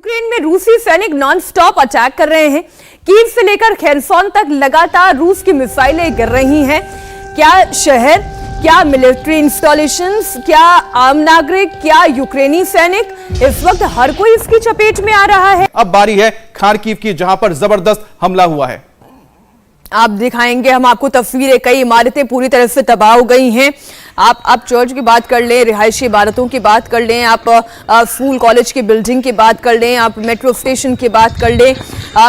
Ukraine में रूसी सैनिक नॉन-स्टॉप अटैक कर रहे हैं। कीव से लेकर खेरसोन तक लगातार रूस की मिसाइलें गिर रही हैं। क्या शहर, क्या मिलिट्री इंस्टॉलेशंस, क्या आम नागरिक, क्या यूक्रेनी सैनिक, इस वक्त हर कोई इसकी चपेट में आ रहा है। अब बारी है खार्किव की, जहां पर जबरदस्त हमला हुआ है। आप दिखाएंगे हम आपको तस्वीरें। कई इमारतें पूरी तरह से तबाह हो गई हैं। आप चर्च की बात कर लें, रिहायशी इमारतों की बात कर लें, आप स्कूल कॉलेज की बिल्डिंग की बात कर लें, आप मेट्रो स्टेशन की बात कर लें,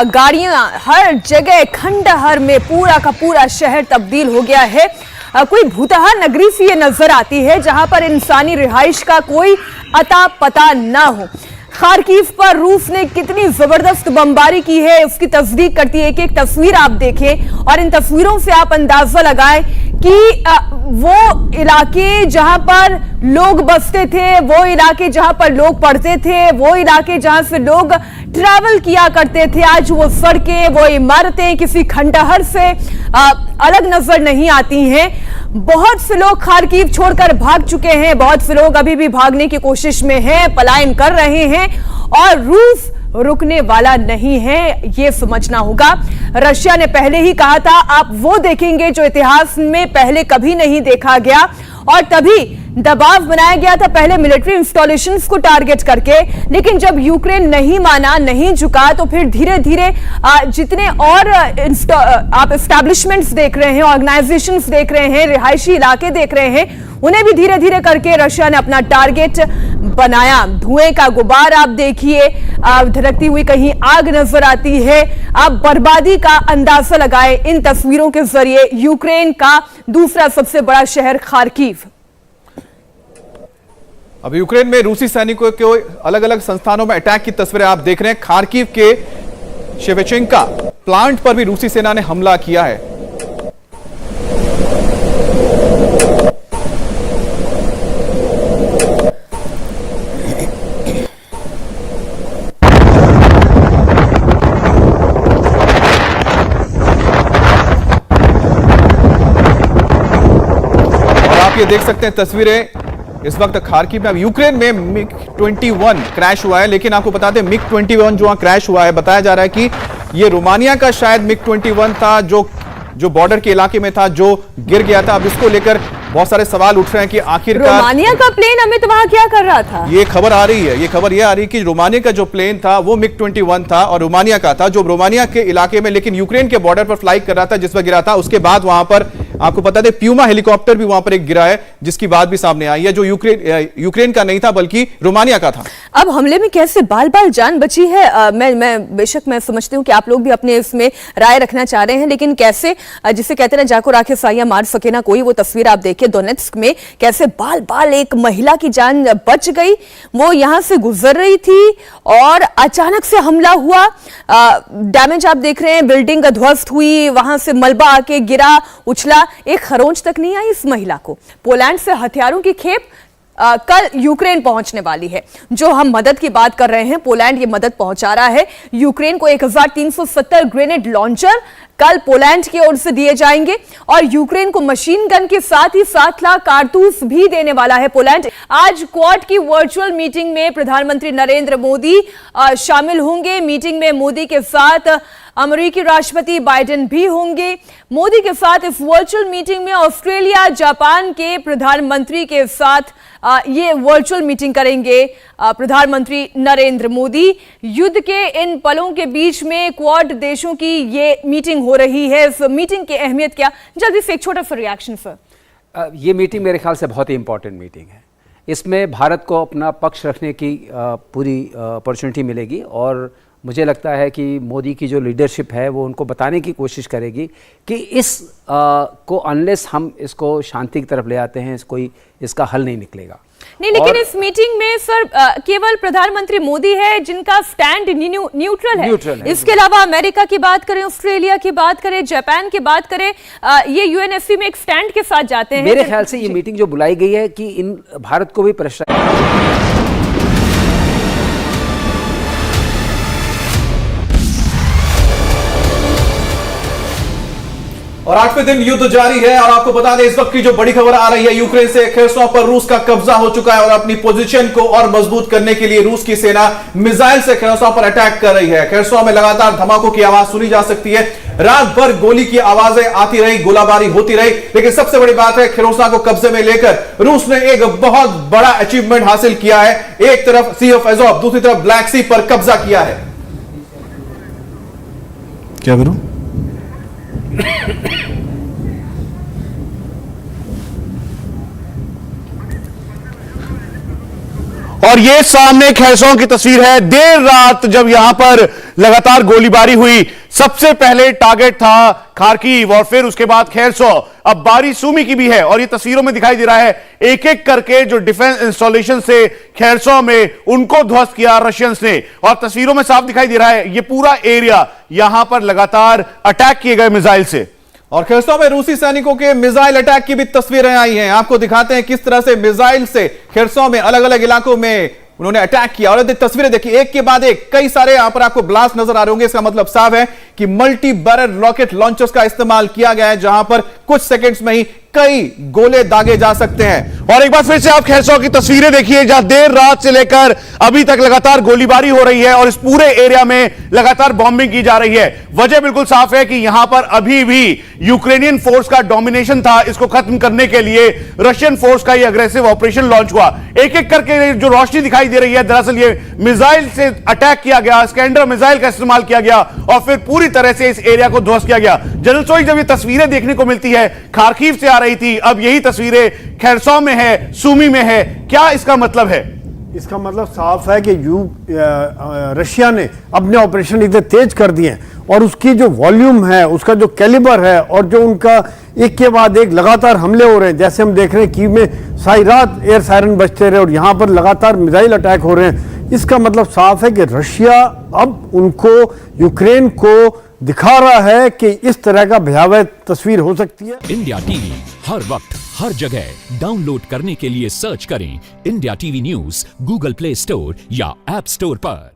गाड़ियां हर जगह, खंडहर में पूरा का पूरा शहर तब्दील हो गया है। कोई भूतहा नगरी सी ये नजर आती है जहां पर इंसानी रिहाइश का कोई अता पता ना हो। खार्किव पर रूस ने कितनी जबरदस्त बमबारी की है उसकी तस्दीक करती है। एक तस्वीर आप देखें और इन तस्वीरों से आप अंदाजा लगाएं कि वो इलाके जहां पर लोग बसते थे, वो इलाके जहां पर लोग पढ़ते थे, वो इलाके जहां से लोग ट्रैवल किया करते थे, आज वो सड़कें, वो इमारतें किसी खंडहर से अलग नजर नहीं आती हैं। बहुत से लोग खार्किव छोड़कर भाग चुके हैं, बहुत से लोग अभी भी भागने की कोशिश में हैं, पलायन कर रहे हैं और रूस रुकने वाला नहीं है, ये समझना होगा। रशिया ने पहले ही कहा था आप वो देखेंगे जो इतिहास में पहले कभी नहीं देखा गया, और तभी दबाव बनाया गया था पहले मिलिट्री इंस्टॉलेशंस को टारगेट करके। लेकिन जब यूक्रेन नहीं माना, नहीं झुका, तो फिर धीरे धीरे जितने और आप एस्टैब्लिशमेंट्स देख रहे हैं, ऑर्गेनाइजेशंस देख रहे हैं, रिहायशी इलाके देख रहे हैं, उन्हें भी धीरे धीरे करके रशिया ने अपना टारगेट बनाया। धुएं का गुबार आप देखिए, धड़कती हुई कहीं आग नजर आती है। आप बर्बादी का अंदाजा लगाएं इन तस्वीरों के जरिए। यूक्रेन का दूसरा सबसे बड़ा शहर खार्किव। अब यूक्रेन में रूसी सैनिकों के अलग अलग संस्थानों में अटैक की तस्वीरें आप देख रहे हैं। खार्किव के शेवेचेंका प्लांट पर भी रूसी सेना ने हमला किया है। और आप ये देख सकते हैं तस्वीरें इस वक्त खार्किव में। यूक्रेन में मिग 21 क्रैश हुआ है, लेकिन आपको बता दें मिग 21 जो वहां क्रैश हुआ है, बताया जा रहा है कि ये रोमानिया का शायद मिग 21 था जो बॉर्डर के इलाके में था, जो गिर गया था। अब इसको लेकर बहुत सारे सवाल उठ रहे हैं कि आखिरकार रोमानिया का प्लेन अमित वहां क्या कर रहा था। ये खबर आ रही है, ये खबर ये आ रही है कि रोमानिया का जो प्लेन था वो मिग 21 था और रोमानिया का था, जो रोमानिया के इलाके में लेकिन यूक्रेन के बॉर्डर पर फ्लाई कर रहा था, जिस पर गिरा था। उसके बाद वहां पर आपको पता दें प्यूमा हेलीकॉप्टर भी वहां पर एक गिरा है, जिसकी बात भी सामने आई है, जो यूक्रेन का नहीं था बल्कि रोमानिया का था। अब हमले में कैसे बाल बाल जान बची है, मैं बेशक मैं समझती हूं कि आप लोग भी अपने इसमें राय रखना चाह रहे हैं, लेकिन कैसे, जिसे कहते हैं जाको राखे साया मार सके ना कोई, वो तस्वीर आप देखिए दोनेत्स्क में कैसे बाल बाल एक महिला की जान बच गई। वो यहां से गुजर रही थी और अचानक से हमला हुआ। डैमेज आप देख रहे हैं, बिल्डिंग ध्वस्त हुई, वहां से मलबा आके गिरा, उछला, एक खरोंच तक नहीं आई इस महिला को। पोलैंड से हथियारों की खेप कल यूक्रेन पहुंचने वाली है। जो हम मदद की बात कर रहे हैं, पोलैंड ये मदद पहुंचा रहा है यूक्रेन को। 1370 ग्रेनेड लॉन्चर कल पोलैंड की ओर से दिए जाएंगे और यूक्रेन को मशीन गन के साथ ही 7 लाख कारतूस भी देने वाला है पोलैंड। आज क्वाड की वर्चुअल मीटिंग में प्रधानमंत्री नरेंद्र मोदी शामिल होंगे। मीटिंग में मोदी के साथ अमेरिकी राष्ट्रपति बाइडेन भी होंगे। मोदी के साथ इस वर्चुअल मीटिंग में ऑस्ट्रेलिया, जापान के प्रधानमंत्री के साथ ये वर्चुअल मीटिंग करेंगे प्रधानमंत्री नरेंद्र मोदी। युद्ध के इन पलों के बीच में क्वाड देशों की ये मीटिंग हो रही है। इस मीटिंग की अहमियत क्या, जल्दी से एक छोटा सा रिएक्शन सर। ये मीटिंग मेरे ख्याल से बहुत ही इंपॉर्टेंट मीटिंग है। इसमें भारत को अपना पक्ष रखने की पूरी अपॉर्चुनिटी मिलेगी और मुझे लगता है कि मोदी की जो लीडरशिप है वो उनको बताने की कोशिश करेगी कि को अनलेस हम इसको शांति की तरफ ले आते हैं कोई इसका हल नहीं निकलेगा। नहीं, लेकिन इस मीटिंग में सर केवल प्रधानमंत्री मोदी है जिनका स्टैंड न्यूट्रल है। इसके अलावा अमेरिका की बात करें, ऑस्ट्रेलिया की बात करें, जापान की बात करें, ये यूएनएससी में एक स्टैंड के साथ जाते हैं। मेरे ख्याल से ये मीटिंग जो बुलाई गई है कि इन भारत को भी प्रेशर और 8वें दिन युद्ध जारी है और आपको बता दें इस वक्त की जो बड़ी खबर आ रही है यूक्रेन से, खेर्सों पर रूस का कब्जा हो चुका है और अपनी पोजीशन को और मजबूत करने के लिए रूस की सेना मिसाइल से खेर्सों पर अटैक कर रही है। खेर्सों में लगातार धमाकों की आवाज सुनी जा सकती है, रात भर गोली की आवाजें आती रही, गोलाबारी होती रही, लेकिन सबसे बड़ी बात है खेर्सों को कब्जे में लेकर रूस ने एक बहुत बड़ा अचीवमेंट हासिल किया है। एक तरफ सी ऑफ एजोव, दूसरी तरफ ब्लैक सी पर कब्जा किया है। क्या करूं? और ये सामने खेर्सों की तस्वीर है। देर रात जब यहां पर लगातार गोलीबारी हुई, सबसे पहले टारगेट था खार्किव और फिर उसके बाद खेर्सों, अब बारी सूमी की भी है। और ये तस्वीरों में दिखाई दे रहा है एक एक करके जो डिफेंस इंस्टॉलेशन से खेर्सों में उनको ध्वस्त किया रशियंस ने। और तस्वीरों में साफ दिखाई दे रहा है ये पूरा एरिया यहां पर लगातार अटैक किए गए मिसाइल से। और खेर्सों में रूसी सैनिकों के मिसाइल अटैक की भी तस्वीरें आई हैं। आपको दिखाते हैं किस तरह से मिसाइल से खेर्सों में अलग अलग इलाकों में उन्होंने अटैक किया। और तस्वीरें देखिए, एक के बाद एक कई सारे यहां पर आपको ब्लास्ट नजर आ रहे होंगे। इसका मतलब साफ है कि मल्टी बैरल रॉकेट लॉन्चर्स का इस्तेमाल किया गया है, जहां पर कुछ सेकंड्स में ही कई गोले दागे जा सकते हैं। और एक बार फिर से आप खेर्सों की तस्वीरें देखिए, जहां देर रात से लेकर अभी तक लगातार गोलीबारी हो रही है और इस पूरे एरिया में लगातार बॉम्बिंग की जा रही है। वजह बिल्कुल साफ है कि यहां पर अभी भी यूक्रेनियन फोर्स का डोमिनेशन था। इसको खत्म करने के लिए रशियन फोर्स का ये अग्रेसिव ऑपरेशन लॉन्च हुआ। एक एक करके जो रोशनी दिखाई दे रही है, दरअसल ये मिसाइल से अटैक किया गया, स्कैंडर मिसाइल का इस्तेमाल किया गया और फिर पूरी तरह से इस एरिया को ध्वस्त किया गया। जनरल सोई, जब ये तस्वीरें देखने को मिलती है, खार्किव से आ रही थी, अब यही तस्वीरें खेर्सों में है, सूमी में है, क्या इसका मतलब है? इसका मतलब साफ है कि रशिया ने अपने ऑपरेशन इतने तेज कर दिए हैं और उसकी जो वॉल्यूम है, उसका जो कैलिबर है और जो उनका एक के बाद एक लगातार हमले हो रहे हैं, जैसे हम देख रहे हैं कीव में सारी रात एयर सायरन बजते रहे और यहाँ पर लगातार मिसाइल अटैक हो रहे हैं। इसका मतलब साफ है कि रशिया अब उनको, यूक्रेन को दिखा रहा है कि इस तरह का भयावह तस्वीर हो सकती है। इंडिया टीवी हर वक्त हर जगह डाउनलोड करने के लिए सर्च करें India TV news Google play store या ऐप स्टोर पर।